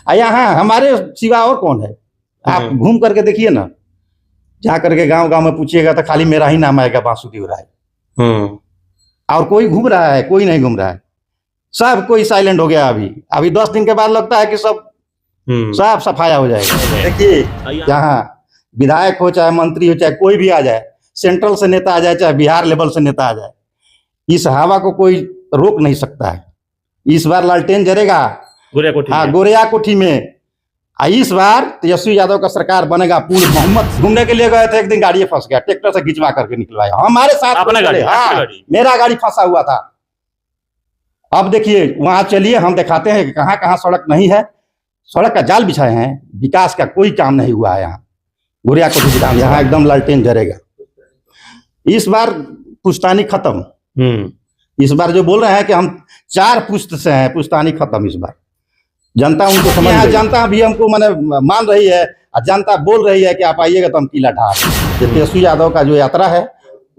यहाँ हमारे सिवा और कौन है? आप घूम करके देखिए ना, जा करके गांव गांव में पूछिएगा तो खाली मेरा ही नाम आएगा, वासुदेव राय। और कोई घूम रहा है? कोई नहीं घूम रहा है, सब कोई साइलेंट हो गया। अभी 10 दिन के बाद लगता है कि सब सफाया हो जाएगा। देखिए, यहाँ विधायक हो चाहे मंत्री हो चाहे कोई भी आ जाए, सेंट्रल से नेता आ जाए चाहे बिहार लेवल से नेता आ जाए, इस हवा को कोई रोक नहीं सकता है। इस बार लालटेन जरेगा गोरिया कोठी में। इस बार तेजस्वी यादव का सरकार बनेगा। पूर्ण मोहम्मद घूमने के लिए गए थे, एक दिन गाड़ी फंस गया, ट्रैक्टर से खिंचवा करके निकलवाया हमारे साथ। अपना गाड़ी? हाँ, मेरा गाड़ी फंसा हुआ था। अब देखिए वहां चलिए, हम दिखाते हैं कि कहाँ कहाँ सड़क नहीं है। सड़क का जाल बिछाए हैं, विकास का कोई काम नहीं हुआ है यहाँ गोरिया कोठी विधान। यहाँ एकदम लालटेन जरेगा। इस बार पुश्तानी खत्म। इस बार जो बोल रहे हैं कि हम 4 पुश्त से हैं, पुश्तानी खत्म। इस बार जनता उनको समझ, जनता भी हमको मान रही है, और जनता बोल रही है कि आप आइएगा तो हम किला ढाल। तेजस्वी यादव का जो यात्रा है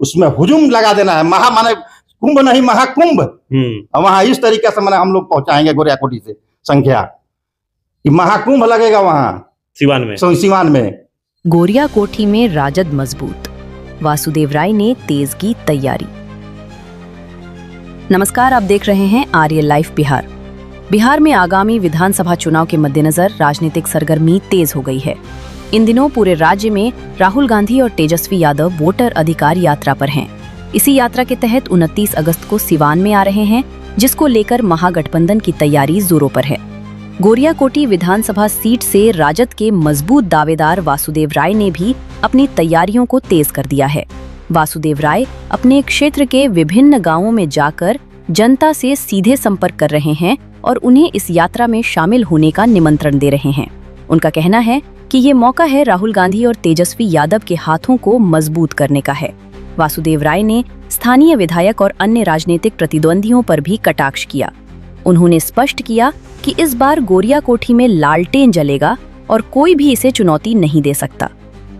उसमें हुजूम लगा देना है। कुंभ नहीं, महाकुंभ। और वहां इस तरीके से हम लोग पहुंचाएंगे गोरिया कोठी से संख्या कि महाकुंभ लगेगा वहां सिवान में। गोरिया कोठी में राजद मजबूत, वासुदेव राय ने तेज की तैयारी। नमस्कार, आप देख रहे हैं आर्य लाइफ बिहार। बिहार में आगामी विधानसभा चुनाव के मद्देनजर राजनीतिक सरगर्मी तेज हो गई है। इन दिनों पूरे राज्य में राहुल गांधी और तेजस्वी यादव वोटर अधिकार यात्रा पर हैं। इसी यात्रा के तहत 29 अगस्त को सिवान में आ रहे हैं, जिसको लेकर महागठबंधन की तैयारी जोरों पर है। गोरिया कोठी विधानसभा सीट से राजद के मजबूत दावेदार वासुदेव राय ने भी अपनी तैयारियों को तेज कर दिया है। वासुदेव राय अपने क्षेत्र के विभिन्न गांवों में जाकर जनता से सीधे संपर्क कर रहे हैं और उन्हें इस यात्रा में शामिल होने का निमंत्रण दे रहे हैं। उनका कहना है कि ये मौका है राहुल गांधी और तेजस्वी यादव के हाथों को मजबूत करने का है। वासुदेव राय ने स्थानीय विधायक और अन्य राजनीतिक प्रतिद्वंदियों पर भी कटाक्ष किया। उन्होंने स्पष्ट किया कि इस बार गोरिया कोठी में लालटेन जलेगा और कोई भी इसे चुनौती नहीं दे सकता।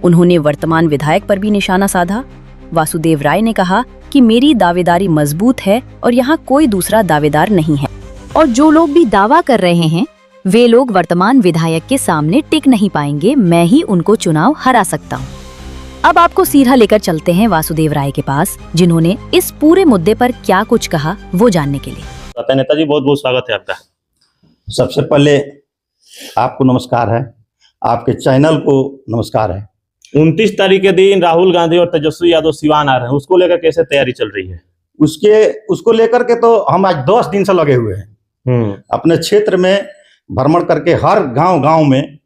उन्होंने वर्तमान विधायक पर भी निशाना साधा। वासुदेव राय ने कहा कि मेरी दावेदारी मजबूत है और यहाँ कोई दूसरा दावेदार नहीं है, और जो लोग भी दावा कर रहे हैं वे लोग वर्तमान विधायक के सामने टिक नहीं पाएंगे। मैं ही उनको चुनाव हरा सकता हूँ। अब आपको सीधा लेकर चलते हैं वासुदेव राय के पास, जिन्होंने इस पूरे मुद्दे पर क्या कुछ कहा वो जानने के लिए। नेताजी, बहुत बहुत स्वागत है आपका। सबसे पहले आपको नमस्कार है, आपके चैनल को नमस्कार है। 29 तारीख के दिन राहुल गांधी और तेजस्वी यादव सिवान आ रहे हैं, उसको लेकर कैसे तैयारी चल रही है? उसको लेकर के तो हम आज 10 दिन से लगे हुए हैं। अपने क्षेत्र में भ्रमण करके हर गांव में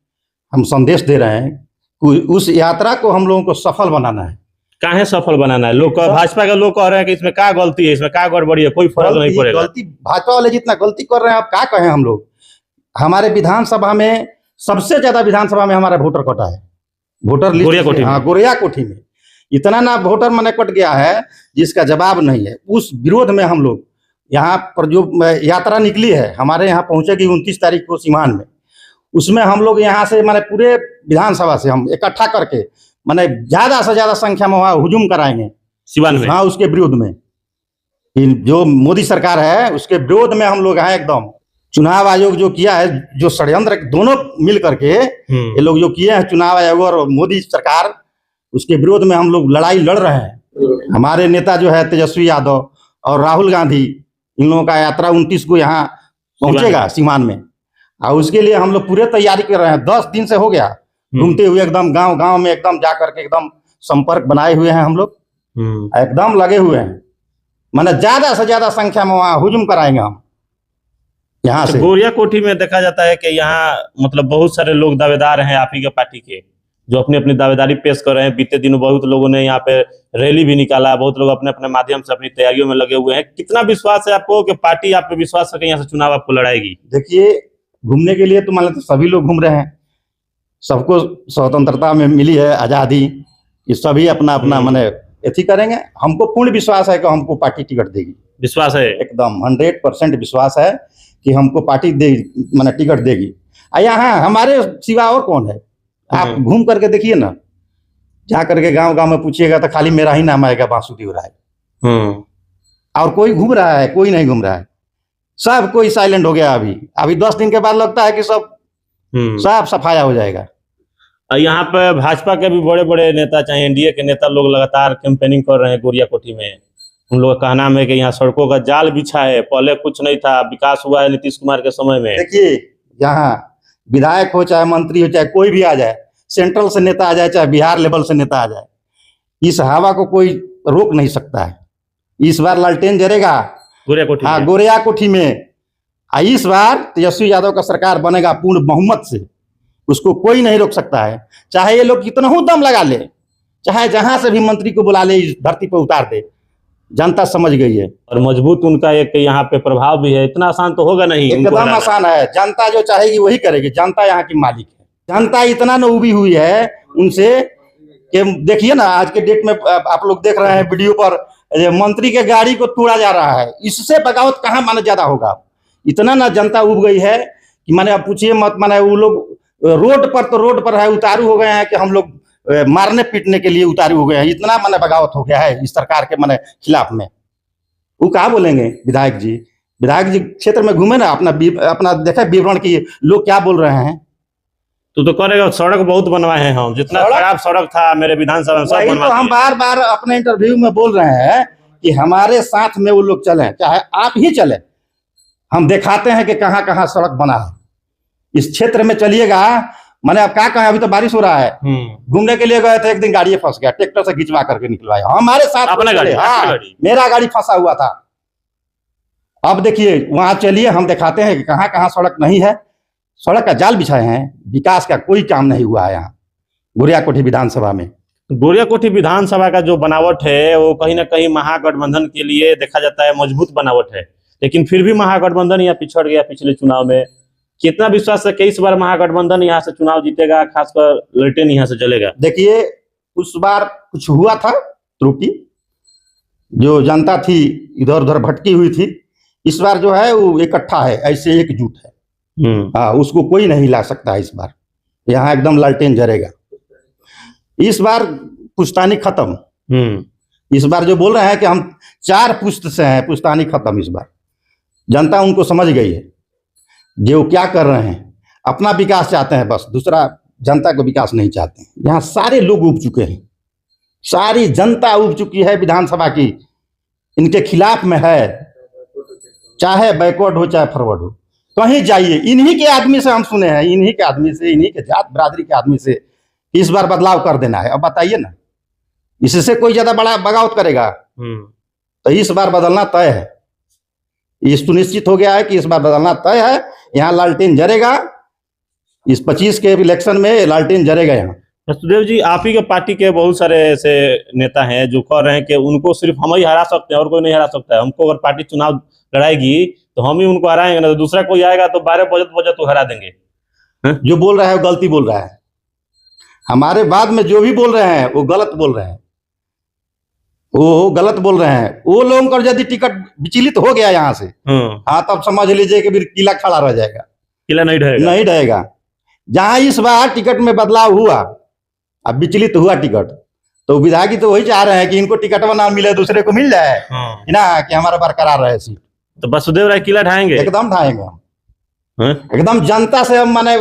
हम संदेश दे रहे हैं कि उस यात्रा को हम लोगों को सफल बनाना है। काहे सफल बनाना है? लोग भाजपा के लोग कह रहे हैं कि इसमें क्या गलती है, इसमें क्या गड़बड़ी है, कोई फर्क नहीं पड़ेगा। गलती भाजपा वाले जितना गलती कर रहे हैं, आप क्या कहें। हम लोग हमारे विधानसभा में सबसे ज्यादा विधानसभा में हमारा वोटर कटा है। वोटर लिस्ट, हाँ, गोरिया कोठी में इतना ना वोटर कट गया है जिसका जवाब नहीं है। उस विरोध में हम लोग यहाँ पर जो यात्रा निकली है, हमारे यहाँ पहुंचेगी 29 तारीख को सिवान में। उसमें हम लोग यहाँ से पूरे विधानसभा से हम इकट्ठा करके ज्यादा से ज्यादा संख्या में वहाँ हुजूम कराएंगे सिवान में। हाँ, उसके विरोध में, जो मोदी सरकार है उसके विरोध में हम लोग हैं एकदम। चुनाव आयोग जो किया है, जो षड्यंत्र दोनों मिल करके ये लोग जो किए हैं, चुनाव आयोग और मोदी सरकार, उसके विरोध में हम लोग लड़ाई लड़ रहे हैं। हमारे नेता जो है तेजस्वी यादव और राहुल गांधी, इन लोगों का यात्रा 29 को यहाँ पहुंचेगा सिवान में, और उसके लिए हम लोग पूरे तैयारी कर रहे हैं। 10 दिन से हो गया घूमते हुए, एकदम गांव में एकदम जा करके एकदम संपर्क बनाए हुए हैं हम लोग, एकदम लगे हुए हैं। ज्यादा से ज्यादा संख्या में वहाँ हुजूम कराएंगे हम यहाँ से। गोरिया कोठी में देखा जाता है कि यहाँ बहुत सारे लोग दावेदार हैं आप ही के पार्टी के, जो अपनी अपनी दावेदारी पेश कर रहे हैं। बीते दिनों बहुत लोगों ने यहाँ पे रैली भी निकाला, बहुत लोग अपने अपने माध्यम से अपनी तैयारियों में लगे हुए हैं। कितना विश्वास है आपको कि पार्टी आप पे विश्वास करके यहाँ से चुनाव आपको लड़ाएगी? देखिए, घूमने के लिए तो सभी लोग घूम रहे हैं, सबको स्वतंत्रता में मिली है, आजादी, ये सभी अपना अपना एथी करेंगे। हमको पूर्ण विश्वास है कि हमको पार्टी टिकट देगी। विश्वास है एकदम 100% विश्वास है कि हमको पार्टी टिकट देगी। यहाँ हमारे सिवा और कौन है? आप घूम करके देखिए ना, जा करके गांव गांव में पूछिएगा तो खाली मेरा ही नाम आएगा, वासुदेव राय। और कोई घूम रहा है? कोई नहीं घूम रहा है, सब कोई साइलेंट हो गया। अभी 10 दिन के बाद लगता है कि सब सब सफाया हो जाएगा। और यहाँ पे भाजपा के भी बड़े बड़े नेता, चाहे एनडीए के नेता लोग लगातार कैंपेनिंग कर रहे हैं गोरिया कोठी में। उन लोगों का कहना है कि यहाँ सड़कों का जाल बिछा है, पहले कुछ नहीं था, विकास हुआ है नीतीश कुमार के समय में। देखिए, यहाँ विधायक हो चाहे मंत्री हो चाहे कोई भी आ जाए, सेंट्रल से नेता आ जाए चाहे बिहार लेवल से नेता आ जाए, इस हवा को कोई रोक नहीं सकता है। इस बार लालटेन जरेगा गोरिया कोठी हाँ में। गोरिया कोठी में। इस बार तेजस्वी यादव का सरकार बनेगा पूर्ण बहुमत से, उसको कोई नहीं रोक सकता है। चाहे ये लोग कितना ही दम लगा ले, चाहे जहां से भी मंत्री को बुला ले, इस धरती पर उतार दे, जनता समझ गई है। और मजबूत उनका एक यहाँ पे प्रभाव भी है। इतना आसान तो होगा नहीं उनको एकदम हराना। आसान है, जनता जो चाहेगी वही करेगी। जनता यहाँ की मालिक है। जनता इतना न उबी हुई है उनसे कि देखिए ना, आज के डेट में आप लोग देख रहे हैं वीडियो पर, ये मंत्री के गाड़ी को तोड़ा जा रहा है। इससे बगावत कहाँ माने ज्यादा होगा। इतना ना जनता उब गई है कि माने आप पूछिए मत। माने वो लोग रोड पर है, उतारू हो गए हैं कि हम लोग मारने पीटने के लिए उतारू हो गए हैं। इतना माने बगावत हो गया है इस सरकार के माने खिलाफ में। वो क्या बोलेंगे विधायक जी? विधायक जी क्षेत्र में घूमे ना, अपना देखा विवरण की लोग क्या बोल रहे हैं। तो करेगा। सड़क बहुत बनवाए हैं हम, जितना खराब सड़क था मेरे विधानसभा में सब वही बनवा तो हम दिए। बार बार अपने इंटरव्यू में बोल रहे हैं कि हमारे साथ में वो लोग चले, चाहे आप ही चले, हम दिखाते हैं कि कहाँ कहाँ सड़क बना है। इस क्षेत्र में चलिएगा, मैंने अब क्या कहा, अभी तो बारिश हो रहा है, घूमने के लिए गए थे, एक दिन गाड़ी फंस गया, ट्रैक्टर से खिंचवा करके निकलवाया हमारे साथ। अपना गाड़ी? हाँ, मेरा गाड़ी फंसा हुआ था। अब देखिए वहां चलिए, हम दिखाते हैं कि कहाँ कहाँ सड़क नहीं है। सड़क का जाल बिछाए हैं, विकास का कोई काम नहीं हुआ है यहाँ गोरिया कोठी विधानसभा में। गोरिया कोठी विधानसभा का जो बनावट है वो कहीं ना कहीं महागठबंधन के लिए देखा जाता है मजबूत बनावट है, लेकिन फिर भी महागठबंधन यहाँ पिछड़ गया पिछले चुनाव में। कितना विश्वास है कि इस बार महागठबंधन यहाँ से चुनाव जीतेगा, खासकर लालटेन यहाँ से जलेगा? देखिए, उस बार कुछ हुआ था त्रुटि, जो जनता थी इधर उधर भटकी हुई थी। इस बार जो है वो इकट्ठा है, ऐसे एकजुट है। हाँ, उसको कोई नहीं ला सकता। इस बार यहाँ एकदम लालटेन जरेगा। इस बार पुश्तानी खत्म। इस बार जो बोल रहे हैं कि हम 4 पुश्त से हैं, पुश्तानी खत्म। इस बार जनता उनको समझ गई है जो क्या कर रहे हैं। अपना विकास चाहते हैं बस, दूसरा जनता को विकास नहीं चाहते हैं। यहाँ सारे लोग उब चुके हैं, सारी जनता उब चुकी है विधानसभा की, इनके खिलाफ में है। चाहे बैकवर्ड हो चाहे फॉरवर्ड हो, कहीं जाइए, इन्हीं के आदमी से हम सुने हैं, इन्हीं के आदमी से, इन्हीं के जात बिरादरी के आदमी से इस बार बदलाव कर देना है। अब बताइए ना, इससे कोई ज्यादा बड़ा बगावत करेगा? तो इस बार बदलना तय है। ये सुनिश्चित हो गया है कि इस बार बदलना तय है। यहाँ लालटेन जरेगा। इस 25 के इलेक्शन में लालटेन जरेगा यहाँ। वसुदेव जी, आप ही के पार्टी के बहुत सारे ऐसे नेता हैं जो कह रहे हैं कि उनको सिर्फ हम ही हरा सकते हैं और कोई नहीं हरा सकता है। हमको अगर पार्टी चुनाव लड़ाएगी तो हम ही उनको हराएंगे, ना तो दूसरा कोई आएगा तो 12 बजे तो हरा देंगे। जो बोल रहा है वो गलती बोल रहा है। हमारे बाद में जो भी बोल रहे हैं वो गलत बोल रहे हैं, वो गलत बोल रहे हैं। वो लोगों का यदि टिकट विचलित हो गया यहाँ से, हाँ, तब समझ लीजिए कि फिर किला खड़ा रह जाएगा, किला नहीं ढहेगा। नहीं ढहेगा। जहां इस बार टिकट में बदलाव हुआ, अब विचलित हुआ टिकट, तो विधायक तो वही चाह रहे हैं कि इनको टिकट ना मिले, दूसरे को मिल जाए ना, कि हमारा बरकरार रहे सीट। तो वसुदेव राय किला ढाएंगे? एकदम ढाएंगे हम। एकदम जनता से हम माने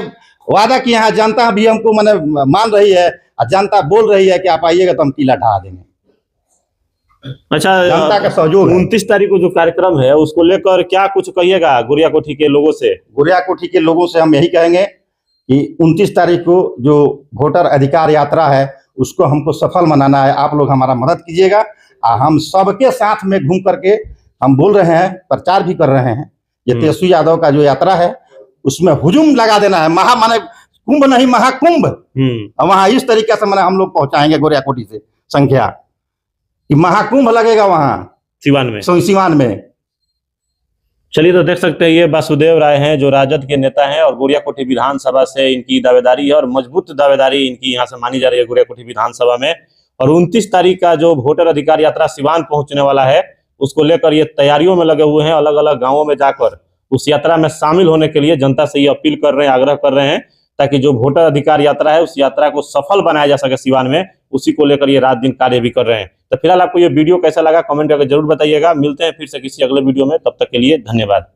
वादा किए हैं, जनता भी हमको माने मान रही है, और जनता बोल रही है कि आप आइएगा तो हम किला ढा देंगे। अच्छा, जनता का सहयोग है। 29 तारीख को जो कार्यक्रम है उसको लेकर क्या कुछ कहिएगा गोरिया कोठी के लोगों से? गोरिया कोठी के लोगों से हम यही कहेंगे कि 29 तारीख को जो वोटर अधिकार यात्रा है उसको हमको सफल मनाना है। आप लोग हमारा मदद कीजिएगा, और हम सबके साथ में घूम करके हम बोल रहे हैं, प्रचार भी कर रहे हैं। ये तेजस्वी यादव का जो यात्रा है उसमें हुजूम लगा देना है। माने कुंभ नहीं, महाकुंभ। वहां इस तरीके से माने हम लोग पहुंचाएंगे गोरिया कोठी से संख्या कि महाकुंभ लगेगा वहां सिवान में। चलिए, तो देख सकते हैं ये वासुदेव राय हैं जो राजद के नेता हैं, और गोरिया कोठी विधानसभा से इनकी दावेदारी है, और मजबूत दावेदारी इनकी यहाँ से मानी जा रही है गोरिया कोठी विधानसभा में। और 29 तारीख का जो वोटर अधिकार यात्रा सिवान पहुंचने वाला है उसको लेकर ये तैयारियों में लगे हुए हैं। अलग अलग गाँवों में जाकर उस यात्रा में शामिल होने के लिए जनता से ये अपील कर रहे हैं, आग्रह कर रहे हैं, ताकि जो वोटर अधिकार यात्रा है उस यात्रा को सफल बनाया जा सके सिवान में। उसी को लेकर ये रात दिन कार्य भी कर रहे हैं। तो फिलहाल आपको ये वीडियो कैसा लगा कमेंट करके जरूर बताइएगा। मिलते हैं फिर से किसी अगले वीडियो में, तब तक के लिए धन्यवाद।